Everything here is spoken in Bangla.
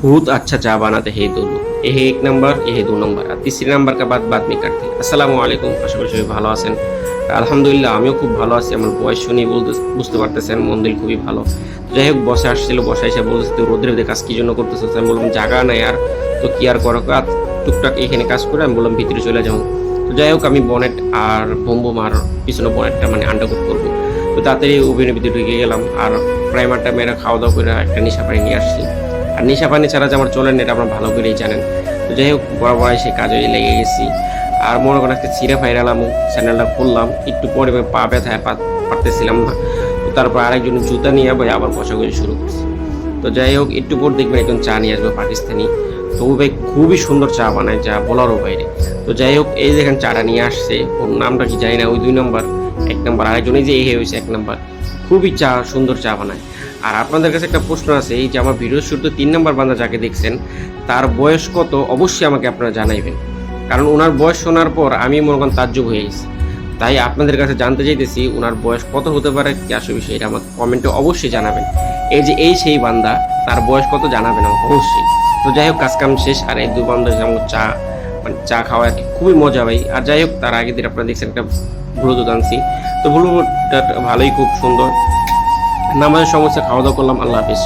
बहुत अच्छा चाय बनाते हैं ये दो लोग। ये है 1 नंबर, ये है 2 नंबर আর तीसरी নাম্বার का बात बाद में करते हैं। আসসালামু আলাইকুম, আশা করি সবাই ভালো আছেন। আলহামদুলিল্লাহ আমিও খুব ভালো আছি। আমার বয়স শুনেই বুঝতে পারতেছেন মন দিল খুবই ভালো। যাই হোক বসে আসছিল, বসে এসে বলতেছে তুই রোদ্রে কাজ কি জন্য করতেছিস? আমি বললাম জায়গা নাই আর, তো কি আর করো কাজ, টুকটাক এখানে কাজ করে আমি বললাম ভিতরে চলে যাবো। তো যাই হোক আমি বনেট আর বোম আর পিছনে বনেটটা মানে আন্ডারকোট করবো। তো তাড়াতাড়ি ওভেনের ভিতরে ঢুকে গেলাম আর প্রাইমারটা মেরে খাওয়া দাওয়া করে একটা নেশা পানি নিয়ে আসছি। আর নেশা পানি ছাড়া যে আমার চলেন এটা আপনারা ভালো করেই জানেন। তো যাই হোক বড় সেই কাজে লেগে গেছি। আর মনে করেন একটা চিরা ফাইরালাম, চ্যানেলটা খুললাম, একটু পরে পা ব্যথায় পারতেছিলাম না। তো তারপর আরেকজন জুতা নিয়ে ভাই আবার বসাবসি শুরু করছি। তো যাই হোক একটু পর দেখবেন একজন চা নিয়ে আসবে পাকিস্তানি। তো ও ভাই খুবই সুন্দর চা বানায়, যা বলারও বাইরে। তো যাই হোক এই দেখেন চাটা নিয়ে আসছে, ওর নামটা কি জানি না, ওই 2 নম্বর 1 নম্বর আরেকজনই যে এই হয়েছে 1 নম্বর, খুবই সুন্দর চা বানায়। আর আপনাদের কাছে একটা প্রশ্ন আছে, এই যে আমার ভিডিও শুরুতে 3 নম্বর বান্দা যাকে দেখছেন তার বয়স কত অবশ্যই আমাকে আপনারা জানাইবেন, কারণ ওনার বয়স শোনার পর আমি মনে করেন তাজ্জব হয়ে গেছি। তাই আপনাদের কাছে জানতে চাইতেছি ওনার বয়স কত হতে পারে, কি আসল বিষয় এটা আমাকে কমেন্টে অবশ্যই জানাবেন। এই যে এই সেই বান্দা, তার বয়স কত জানাবেন আমাকে অবশ্যই। তো যাই হোক কাজ কাম শেষ, আর এই 2 বান্দা যেমন চা খাওয়া আর কি খুবই মজা ভাই। আর যাই হোক তার আগের দিন আপনারা দেখছেন একটা ব্লুটুথ আনছি, তো ব্লুটুথটা ভালোই খুব সুন্দর। নামাজের সমস্যা খাওয়া দাওয়া করলাম, আল্লাহ হাফিজ।